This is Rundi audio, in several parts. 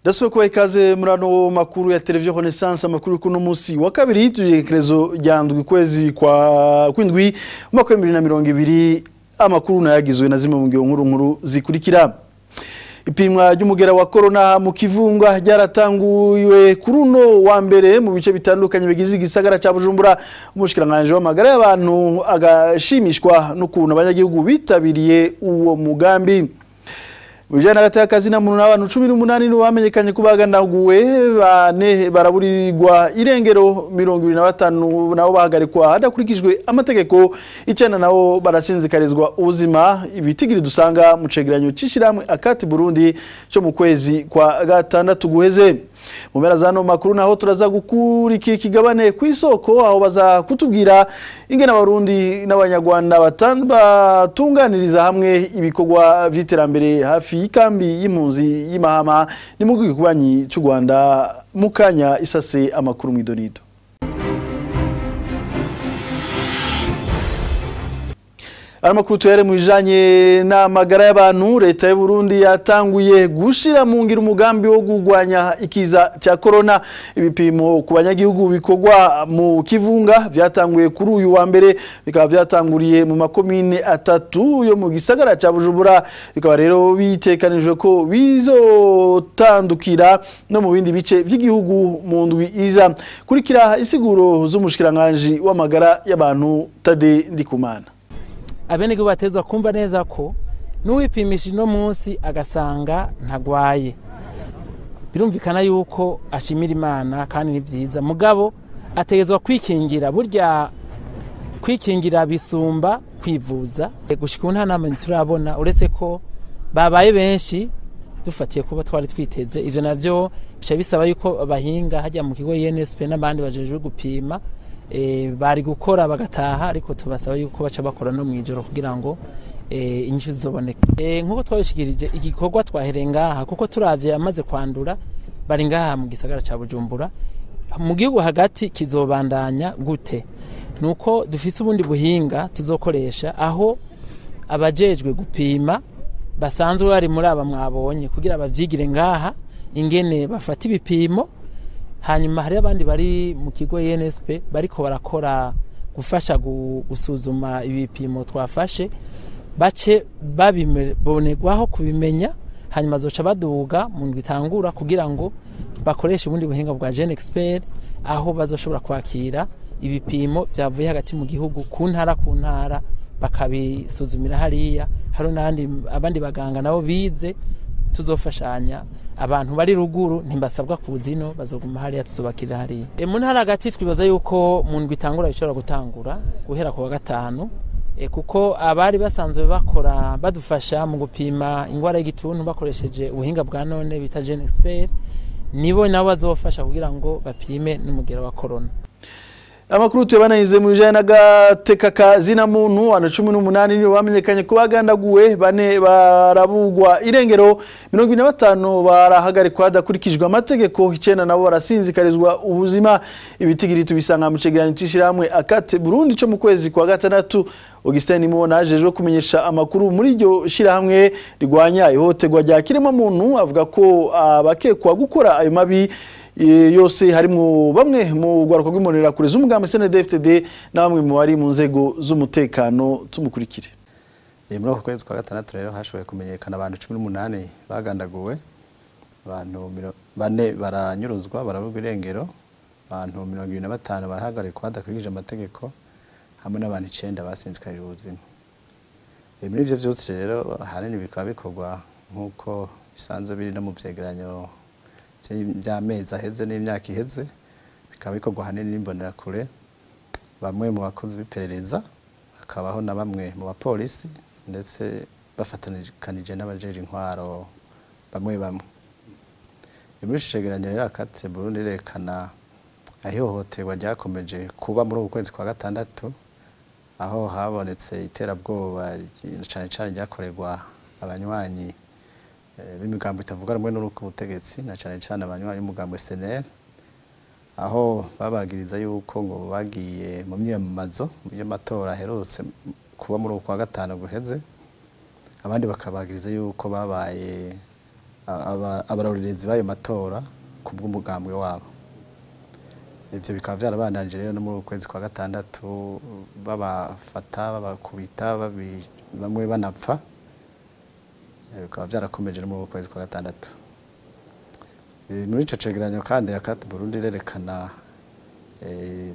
Ndasubiye kubaha ikaze muri ano makuru ya televiziyo Renaissance, amakuru kuno munsi wa kabiri tugerekerezo ryandwi kwezi kwa kwindwi umwaka wa 2020. Amakuru nayagizwe na zimwe mu nkuru zikurikira. Ipimwa ry'umugera wa corona mu kivunga ryaratanguye kuruno wa mbere mu bice bitandukanye bigize igisagara ca Bujumbura. Umushikiranganje w'amagara y'abantu agashimishwa n'ukuntu abanyagihugu bitabiriye uwo mugambi. Bujana hagati y'akazi na muntu n'abantu 18 bamenyekanye kubagandaguwe, bane baraburirwa irengero, 25 nabo bahagarikwa hadakurikijwe amategeko, icana nabo barashinzikarizwa ubuzima. Ibitigiri dusanga mu cegeranyo c'ishirahamwe akati Burundi cyo mu kwezi kwa gatandatu guheze. Mu mpera zano makuru naho turaza gukurikira ikigabane ku isoko, aho baza kutubwira ingene abarundi n'abanyarwanda batunganiriza hamwe ibikorwa vy'iterambere hafi y'ikambi y'impunzi y'Imahama ni mu gihugu cy'u Rwanda. Mukanya isase amakuru mw'idonido. Amakuru tuhere mwijanye n'amagara y'abantu. Leta y'u Burundi yatanguye gushira mu ngiro umugambi wo kugwanya ikiza ca corona. Ibipimo ku banyagihugu bikorwa mu kivunga vyatanguye kuri uyu wa mbere, bikaba vyatanguriye mu makomine atatu yo mu gisagara ca Bujumbura, bikaba rero bitekanijwe ko bizotandukira no mu bindi bice by'igihugu mu ndwi iza. Kurikira isiguro z'umushikiranganje w'amagara y'abantu Tade Ndikumana. Abenegihugu batezwa kumva neza ko n'uwipimisha no munsi agasanga ntagwaye, birumvikana yuko ashimira Imana kandi ni vyiza, mugabo ategezwa kwikingira. Burya kwikingira bisumba kwivuza. Gushika nta nama turabona uretse ko babaye benshi dufatiye kuba twari twiteze. Ivyo navyo bica bisaba yuko abahinga hajya mu kigo INSP n'abandi bajejwe gupima bari gukora bagataha, ariko tubasaba yuko baca bakora no mwijoro kugira ngo inyishu zizoboneke. Nkuko twabishikirije igikorwa twaherengaha, kuko turavye amaze kwandura bari ngaha mu gisagara ca Bujumbura. Mu gihugu hagati kizobandanya gute? Nuko dufise ubundi buhinga tuzokoresha, aho abajejwe gupima basanzwe bari muri aba mwabonye kugira bavyigire ngaha ingene bafata ibipimo. Hanyuma hari abandi bari mu kigo INSP bariko barakora gufasha gusuzuma ibipimo twafashe, bace babibonerwaho kubimenya, hanyuma zoca baduga mu bitangura kugira ngo bakoreshe ubundi buhinga bwa Gen Expert, aho bazoshobora kwakira ibipimo byavuye hagati mu gihugu ku ntara bakabisuzumira hariya. Hari n'andi abandi baganga nabo bize, tuzofashanya. Abantu bari ruguru ntimbasabwa kuzino, bazoguma hariya tuzobakira hariya. Mu ntara hagati twibaza yuko mu ndwi itangura bishobora gutangura guhera ku wa gatanu, kuko abari basanzwe bakora badufasha mu gupima ingwara y'igituntu bakoresheje ubuhinga bwa none bita Gen Expert, nibo nabo bazofasha kugira ngo bapime n'umugera wa corona. Amakuru tuyabanayize mu bijanye n'agateka kazina muntu. 18 nibo bamenyekanye kubagandaguwe, bane barabugwa irengero, 25 barahagarikwa hadakurikijwe amategeko, icena nabo barashinzikarizwa ubuzima. Ibitigiri tubisanga mu cegeranyo c'ishirahamwe akate Burundi cyo mu kwezi kwa gatandatu. Augustin Nimona ajejwe kumenyesha amakuru muri iryo shirahamwe rigwanya ihohoterwa rya kiremwa muntu avuga ko abakekwa gukora ayo mabi yose harimwo bamwe mu gwaruko rw'imonera kure z'umugambi CNDD-FDD na bamwe mu bari mu nzego z'umutekano. Tumukurikire. Muri ako kwezi kwa gatandatu rero hashoboye kumenyekana abantu 18 bagandaguwe, abantu 4 baranyuruzwa barabugwa irengero, abantu 25 barahagarikwa hadakurikije amategeko, hamwe n'abantu 9 basinzikarira ubuzima. Muri ivyo byose rero hanini bikaba bikorwa nkuko bisanzwe biri no mu vyegeranyo by'amezi aheze n'imyaka iheze, bikaba bikorwa hanini n'imbonera kure, bamwe mu bakozi b'iperereza, hakabaho na bamwe mu bapolisi, ndetse bafatikanije n'abajeje intwaro bamwe. Muri icegeranyo rero akate Burundi rekana ihohoterwa ryakomeje kuba muri uku kwezi kwa gatandatu, aho habonetse iterabwoba cyane cyane ryakorerwa abanywanyi b'imigambo itavuga rumwe n'uruko ubutegetsi, na cyane cyane abanywanyi b'umugambo SNL, aho babagiriza yuko ngo bagiye mu myiyamamazo y'amatora aherutse kuba muri uku kwa gatanu guheze. Abandi bakabagiriza yuko babaye abarorerezi bayo matora kubw'umugambwe wabo. Ibyo bikaba byarabandanije rero no mu kwezi kwa gatandatu babafata babakubita bamwe banapfa. Bikaba byarakomeje no mu kwezi kwa gatandatu. Muri ico cegeranyo kandi yakati Burundi rerekana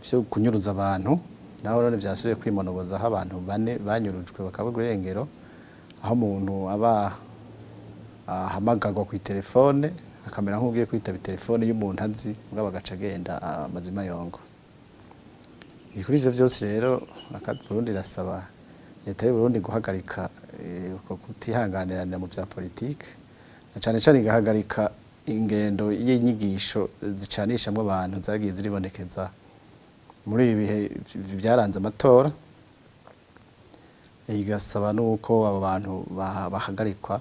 byo kunyuruza abantu naho none byasubiye kwimonogoza aho abantu bane banyurujwe bakabugwa irengero aho umuntu aba ahamagagwa ku telefone akamera nk'ugiye kwitaba telefone y'umuntu azi ngo bagaca agenda amazima yongo. Kuri ivyo byose rero akati Burundi rasaba leta y'u Burundi guhagarika uko kutihanganirana mu bya politike na cyane cyane igahagarika ingendo y'inyigisho zicanishamwe abantu zagiye ziribonekeza muri ibi bihe byaranze amatora. Igasaba nuko abo bantu bahagarikwa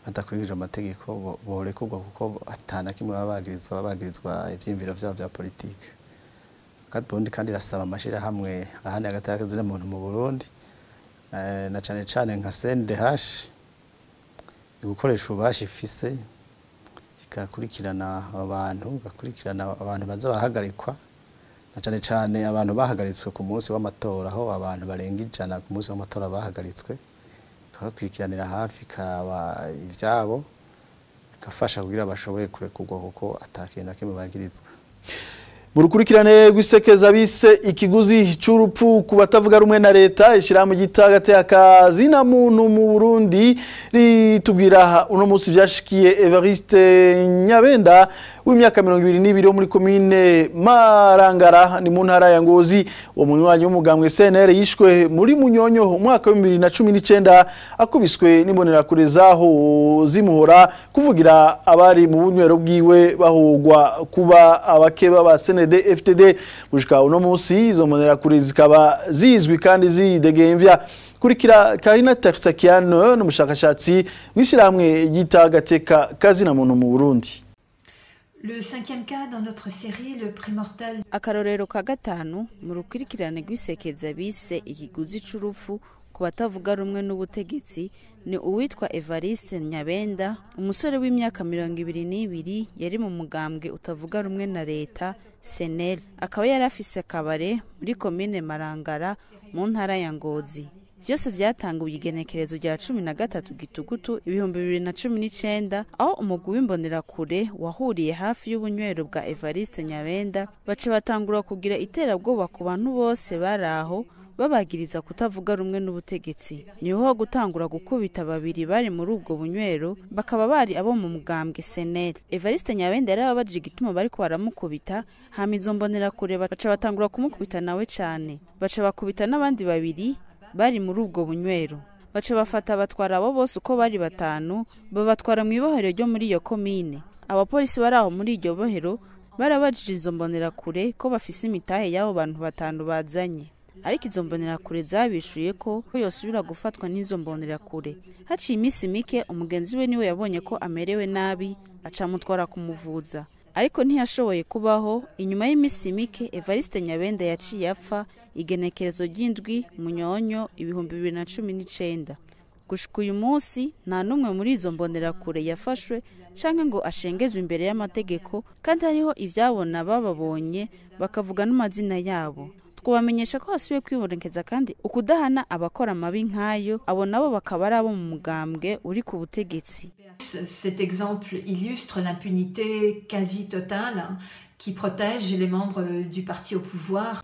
badakurikije amategeko borekurwa kuko atana kimwe babagirizwa ivyimviro vyabo bya politike. Kandi irasaba amashirahamwe ahandi hagati y'akazina muntu mu Burundi na cyane cyane nka CNDH gukoresha ububasha ifise ikakurikirana abantu baza barahagarikwa na cyane cyane abantu bahagaritswe ku munsi w'amatora aho abantu barenga 100 ku munsi w'amatora bahagaritswe bakurikiranira hafi kaba ivyabo gafasha kugira bashoboye kurekurwa kuko atakintu kimwe bagirizwa. Murukurikirane rw'isekeza bise ikiguzi cy'urupfu ku batavuga rumwe na leta ishirahamwe gitagate akazi na muntu mu Burundi ritubwira uno munsi vyashikiye Evariste Nyabenda w'imyaka 22 muri commune Marangara ni mu ntara ya Ngozi. Uwo munywanyi w'umugambwe CNR yishwe muri Munyonyo umwaka wa 2019 akubiswe n'imbonera kure zaho zimuhora kuvugira abari mu bunywero bwiwe bahugwa kuba abakeba ba FTD mushika uno munsi izo mbonera kure zikaba zizwi kandi zidegemvya. Kurikira Karina Tersakiano n'umushakashatsi mw'ishirahamwe gitagateka kazi na muntu mu Burundi. Le 5e cas dans notre série, le prix mortel. Akarorero ka gatanu mu rukurikirane rw'isekeza bise ikiguzi c'urupfu ku batavuga rumwe n'ubutegetsi ni uwitwa Evariste Nyabenda, umusore w'imyaka 22 yari mu mugambwe utavuga rumwe na leta Senel. Akaba yari afise kabare muri commune Marangara mu ntara ya Ngozi. Byose vyatanguye igenekerezo rya 13 gitugutu 2019 aho umugwi w'imbonera kure wahuriye hafi y'ubunywero bwa Evariste Nyabenda bace batangura kugira iterabwoba ku bantu bose baraho babagiriza kutavuga rumwe n'ubutegetsi. Niho gutangura gukubita babiri bari muri ubwo bunywero bakaba bari abo mu mugambwe Senel. Evariste Nyabenda yarababajije igituma bari ko baramukubita hama izo mbonera kure baca batangura kumukubita nawe cyane. Baca bakubita n'abandi babiri bari muri ubwo bunywero. Baca bafata batwara abo bose uko bari batanu babatwara mu ibohero ryo muri iyo komine. Abapolisi baraho muri iryo bohero barabajije izo mbonera kure ko bafise imitahe y'abo bantu batanu bazanye. Ariko izo mbonera kure zabishuye ko yosubira gufatwa n'izo mbonera kure. Haciye iminsi mike umugenzi we niwe yabonye ko amerewe nabi aca mutwara kumuvuza. Ariko ntiyashoboye kubaho. Inyuma y'imisi mike Evariste Nyabenda yaciye apfa igenekerezo ry'indwi Munyonyo 2019. Gushika uyu munsi nta numwe muri izo mbonera kure yafashwe canke ngo ashengezwe imbere y'amategeko kandi hariho ivyabona bababonye bakavuga n'amazina yabo. Twabamenyesha ko hasubiye kwibonekeza kandi ukudahana abakora amabi nkayo abo nabo bakaba ari abo mu mugambwe uri ku butegetsi. Cet exemple illustre l'impunité quasi totale qui protège les membres du parti au pouvoir.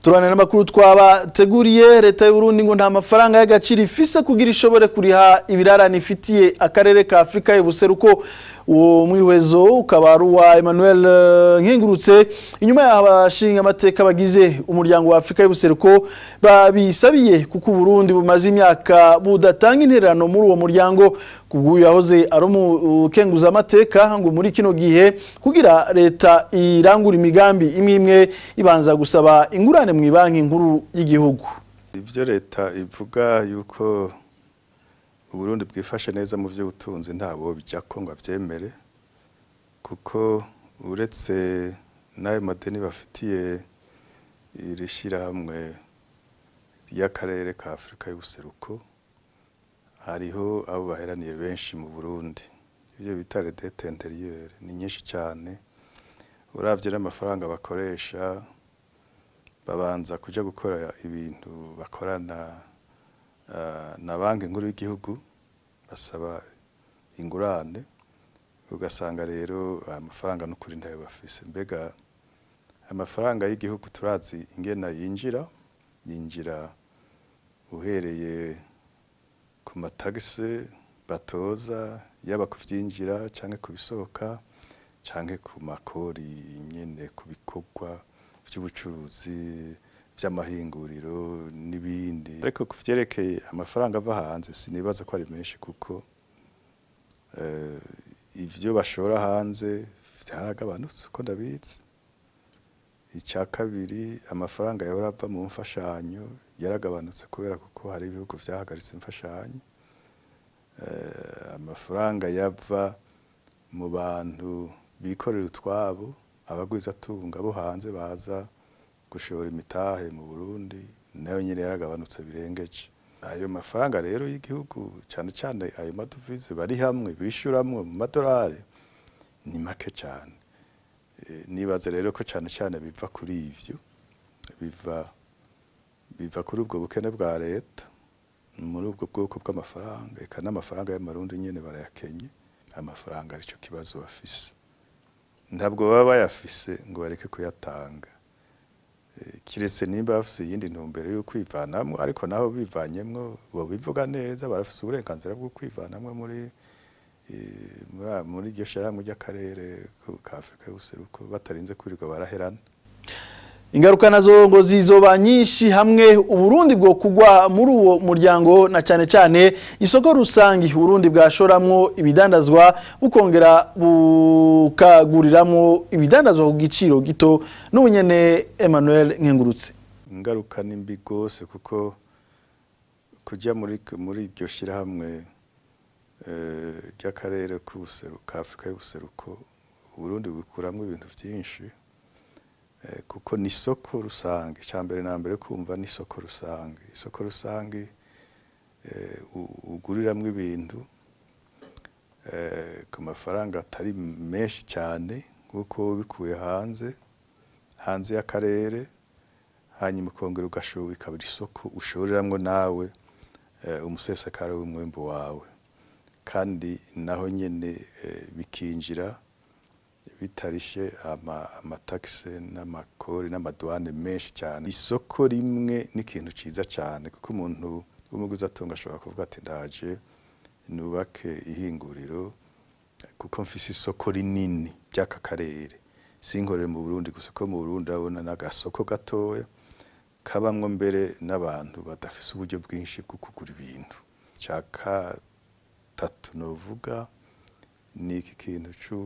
Turane n'amakuru twabateguriye leta y'u Burundi ngo nta mafaranga y'agaciro ifise kugira ishobore kuriha ibirarane ifitiye akarere ka Afrika y'ubuseruko. Uwo mwiwezo ukaba ari wa Emmanuel Nkengurutse inyuma y'abashinga amateka bagize umuryango wa Afrika y'ubuseruko babisabiye kuko Burundi bumaze imyaka budatanga intererano muri uwo muryango. Kubw'uyu yahoze ari umukenguza amateka ngo muri kino gihe kugira leta irangura imigambi imwe ibanza gusaba ingurane mu banki nkuru y'igihugu. Ivyo leta ivuga yuko Uburundi bwifashe neza mu vyo ubutunzi ntabo bijako ngo avyemere kuko uretse nayo madeni bafitiye irishirahamwe y'akarere ka Afrika y'ubuseruko hariho abo baheraniye benshi mu Burundi. ivyo bita dette intérieure ni nyinshi cyane uravye n'amafaranga bakoresha babanza kuja gukora ibintu bakorana na banki nkuru y'igihugu basaba ingurane ugasanga rero amafaranga n'ukuri ntayo bafise mbega amafaranga y'igihugu turazi ingena yinjira uhereye ku matagisi batoza yaba kuvyinjira canke kubisohoka canke ku makori nyene ku bikorwa vy'ubucuruzi vy'amahinguriro n'ibindi ariko kuvyerekeye amafaranga ava hanze sinibaza ko ari menshi kuko ivyo bashora hanze vyaragabanutse uko ndabizi icya kabiri amafaranga yahora ava mu mfashanyo yaragabanutse kubera kuko hari ibihugu vyahagaritse imfashanyo amafaranga yava mu bantu bikorera utwabo abagwiza tunga bo hanze baza gushora imitahe mu Burundi nayo nyine yaragabanutse birengeje ayo mafaranga rero y'igihugu cyane cyane ayo madovize bari hamwe bishuramwe mu madolari ni make cyane nibaze rero ko cyane cyane biva kuri ivyo biva kuri ubwo bukene bwa leta muri ubwo bwoko bw'amafaranga eka n'amafaranga y'amarundi nyene barayakenye amafaranga arico kibazo bafise ntabwo baba bayafise ngo bareke kuyatanga kiretse nimba bafise yindi ntumbero yo kwivanamwo ariko naho bivanyemwo bo bivuga neza barafise uburenganzira bwo kwivanamwo muri iryo shirahamwe ry'akarere ka Afrika y'ubuseruko batarinze kwirirwa baraherana ingaruka nazo ngo zizoba nyinshi hamwe Uburundi bwo kugwa muri uwo muryango na cyane cyane isoko rusangi Uburundi bwashoramwo ibidandazwa bukongera bukaguriramwo ibidandazwa ku giciro gito n'ubunyene Emmanuel Nkengurutse ingaruka nimbi gose kuko kujya muri iryo shirahamwe ry'akarere k'ubuseruko Afrika y'ubuseruko Uburundi bukuramwo ibintu byinshi kuko ni soko rusange cyambere na mbere kumva ni soko rusange uguriramwe ibintu ku mafaranga atari menshi cyane kuko bikuye hanze y'akarere hanyuma kongera ugashoboka ikabiri soko ushoriramwe nawe umusesekara w'umwembo wawe kandi naho nyene bikinjira bitarishe amataxe n'amakori n'amadwane menshi cyane isoko rimwe n'ikintu ciza cyane kuko umuntu w'umuguzi atunga ashobora kuvuga ati ndaje nubake ihinguriro kuko mfise isoko rinini ry'aka karere sinkorere mu Burundi gusa ko mu Burundi abona n'agasoko gatoya kabamwe mbere n'abantu badafise uburyo bwinshi bwo kugura ibintu cyaka tatu novuga ni iki kintu cyo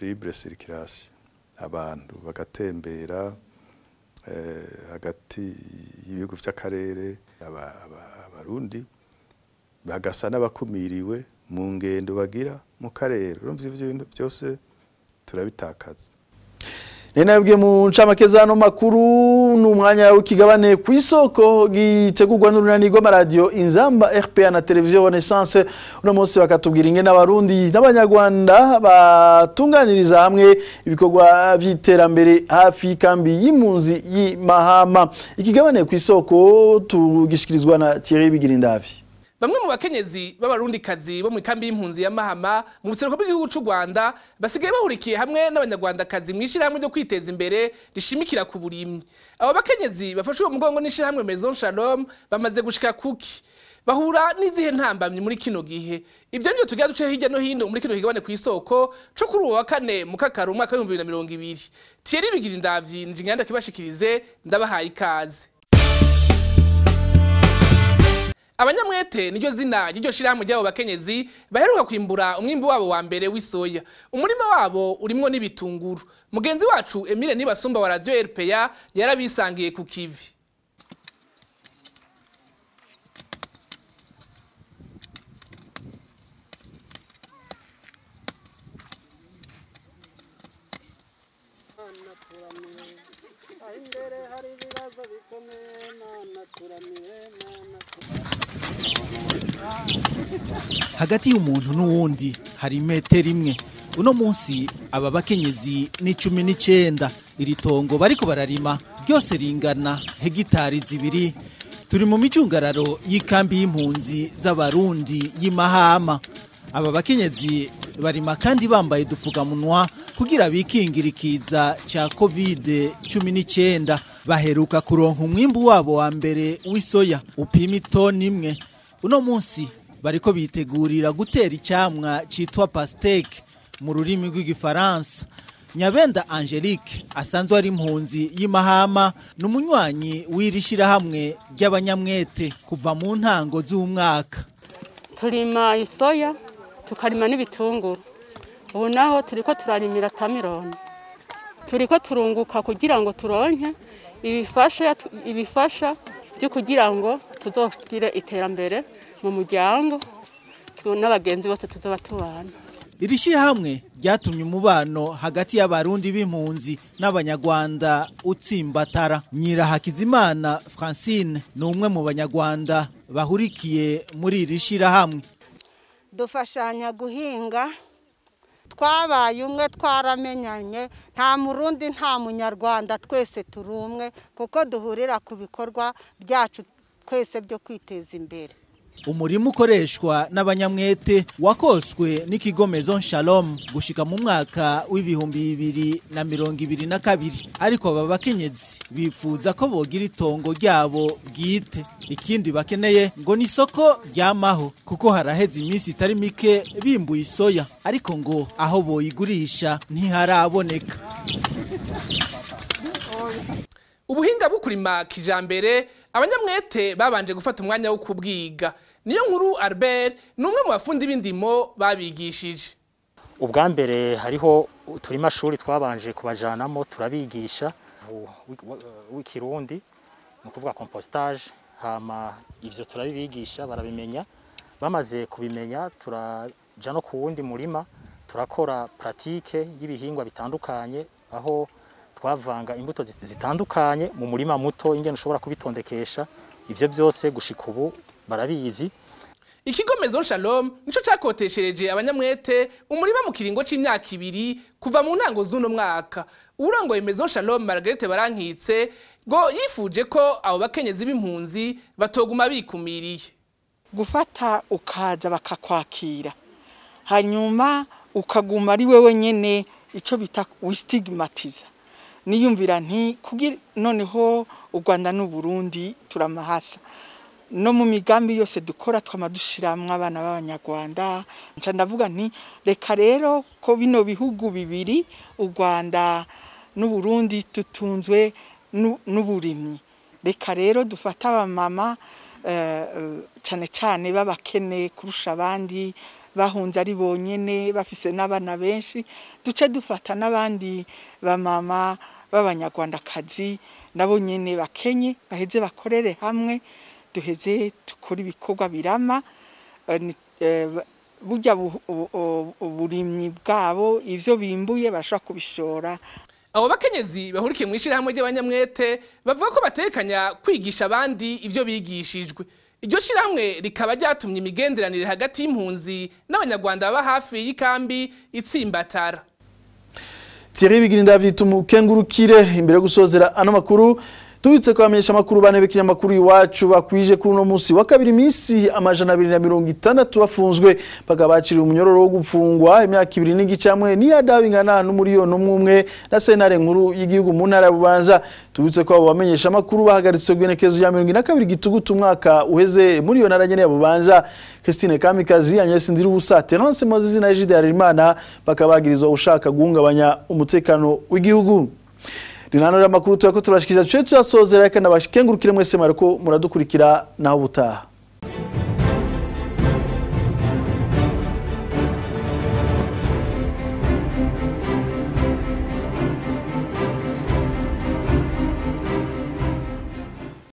libre circulation abantu bagatembera hagati y'ibihugu by'akarere abarundi bagasa n'abakumiriwe mu ngendo bagira mu karere urumva ivyo bintu byose turabitakaza Nenabwe mu ncamakezano makuru n'umwanya w'ikigabane ku isoko gitegurwa n'urunani rw'amaradio Inzamba RPA na televiziyo Renaissance uno munsi bakatubwira ingene n'abarundi n'abanyarwanda batunganiriza hamwe ibikorwa by'iterambere hafi kambi y'impunzi y'Imahama ikigabane ku isoko tugishikirizwa na Thierry Bigirindavi Bamwe mu bakenyezi b'abarundikazi bo mu kambi y'impunzi ya Mahama mu buseruko bw'igihugu cy'u Rwanda basigaye bahurikiye hamwe n'abanyarwandakazi mu ishirahamwe ryo kwiteza imbere rishimikira ku burimyi. Abo bakenyezi bafashwe mu mugongo n'ishirahamwe Maison Shalom bamaze gushika kuki bahura n'izihe ntambamye muri kino gihe. Ivyo nivyo tugiye duce hirya no hino muri kino kigabane ku isoko cyo kuri uwa kane mu Kakaro umwaka wa 2020. Thierry Bigirindavyi njinganda kibashikirize ndabahaye ikaze. Abanyamwete niryo zina ry'iryo shirahamwe ry'abo bakenyezi baheruka kwimbura umwimbu wabo wa mbere w'isoya. Umurima wabo urimwo n'ibitunguru. Mugenzi wacu Emile Nibasumba wa Radio RPA yarabisangiye ku kivi. hagati y'umuntu n'uwundi hari metero imwe. Uno munsi aba bakenyezi ni 19. Iri tongo bariko bararima ryose ringana hegitari 2. Turi mu micungararo y'ikambi y'impunzi z'abarundi y'Imahama. Aba bakenyezi barima kandi bambaye dupfukamunwa kugira bikingira ikiza ca COVID-19. Baheruka kuronka umwimbu wabo wa mbere w'isoya upima itoni 1. Uno munsi bariko bitegurira gutera icamwa citwa pasteke mu rurimi rw'igifaransa. Nyabenda Angelique asanzwe ari impunzi y'Imahama n'umunywanyi w'irishirahamwe ry'abanyamwete kuva mu ntango z'umwaka. Turima isoya tukarima n'ibitunguru. Ubu naho turiko turarimira tamironi. Turiko turunguka kugira ngo turonke ibifasha byo kugira ngo tuzogire iterambere mu muryango n'abagenzi bose tuzoba tubana. Iri shirahamwe ryatumye umubano hagati y'abarundi b'impunzi n'abanyarwanda utsimbatara. Nyirahakizimana Francine ni umwe mu banyarwanda bahurikiye muri iri shirahamwe. Dufashanya guhinga, twabaye umwe, twaramenyanye, nta murundi nta munyarwanda, twese turi umwe kuko duhurira ku bikorwa byacu twese byo kwiteza imbere. Umurimo ukoreshwa n'abanyamwete wakoswe n'ikigo Maison Shalom gushika mu mwaka w'2022, ariko aba bakenyezi bifuza ko bogira itongo ryabo bwite. Ikindi bakeneye ngo ni isoko ryamaho kuko haraheze iminsi itari mike bimbuye isoya, ariko ngo aho boyigurisha ntiharaboneka. Ubuhinga bukurima kijambere abanyamwete babanje gufata umwanya wo kubwiga. Niyo nkuru Albert numwe mu bafundi b'indimo babigishije. Ubwa mbere hariho turima shuri twabanje kubajanamo turabigisha w'ikirundi no kuvuga compostage, hama ivyo turabibigisha barabimenya. Bamaze kubimenya turaja no ku wundi murima turakora pratique y'ibihingwa bitandukanye, aho twavanga imbuto zitandukanye mu murima muto ingene ushobora kubitondekesha. Ivyo byose gushika ubu barabizi. Ikigo Maison Shalom nico cakoteshereje abanyamwete umurima mu kiringo c'imyaka 2 kuva mu ntango z'uno mwaka. Urongoye Maison Shalom Margarete Barankitse ngo yifuje ko abo bakenyezi b'impunzi batoguma bikumiriye. Gufata ukaza bakakwakira, hanyuma ukaguma ari wewe nyene, ico bita wistigmatiza. Niyumvira nti kugira noneho u Rwanda n'u Burundi turamahasa. No mu migambi yose dukora twamadushiramwe abana b'abanyarwanda. Nca ndavuga nti reka rero ko bino bihugu bibiri u Rwanda n'u Burundi tutunzwe n'uburimyi, reka rero dufata abamama cyane cyane babakene kurusha abandi, bahunze ari bonyene bafise n'abana benshi, duce dufata n'abandi bamama b'abanyarwandakazi nabo nyene bakenye baheze bakorere hamwe, duheze tukora ibikorwa birama. Burya uburimyi bwabo ivyo bimbuye bashaka kubishora. Abo bakenyezi bahurikiye mu ishirahamwe ry'abanyamwete bavuga ko batekanya kwigisha abandi ivyo bigishijwe. Iryo shirahamwe rikaba ryatumye imigenderanire hagati y'impunzi n'abanyarwanda baba hafi y'ikambi itsimbatara. Thierry Bigirinda vitumukengurukire imbere yo gusozera ano makuru. Tubitse kwamenyesha makuru bane b'ikinyamakuru iwacu bakwije kuri uno munsi wa kabiri misi amajana 260 bafunzwe bagabacira umunyororo wo gupfungwa imyaka 2 n'igicamwe niyadabingana n'umuriyoni umwe na sentare nkuru y'igihugu mu ntara ya Bubanza. Tubitse ko abo bamenyesha makuru bahagaritswe gwenekezo ya 22 gitugutu umwaka uheze muri yo ntara nyene ya Bubanza. Christine Kamikazi, Agnes Ndirubusa, Terence Mozizi na Egide Harimana bakabagirizwa ushaka guhungabanya umutekano w'igihugu. Rinano ya makuru tuyako turashikiza cyo tuyasozera kandi abashikengurukire mwese mariko muradukurikira naho butaha.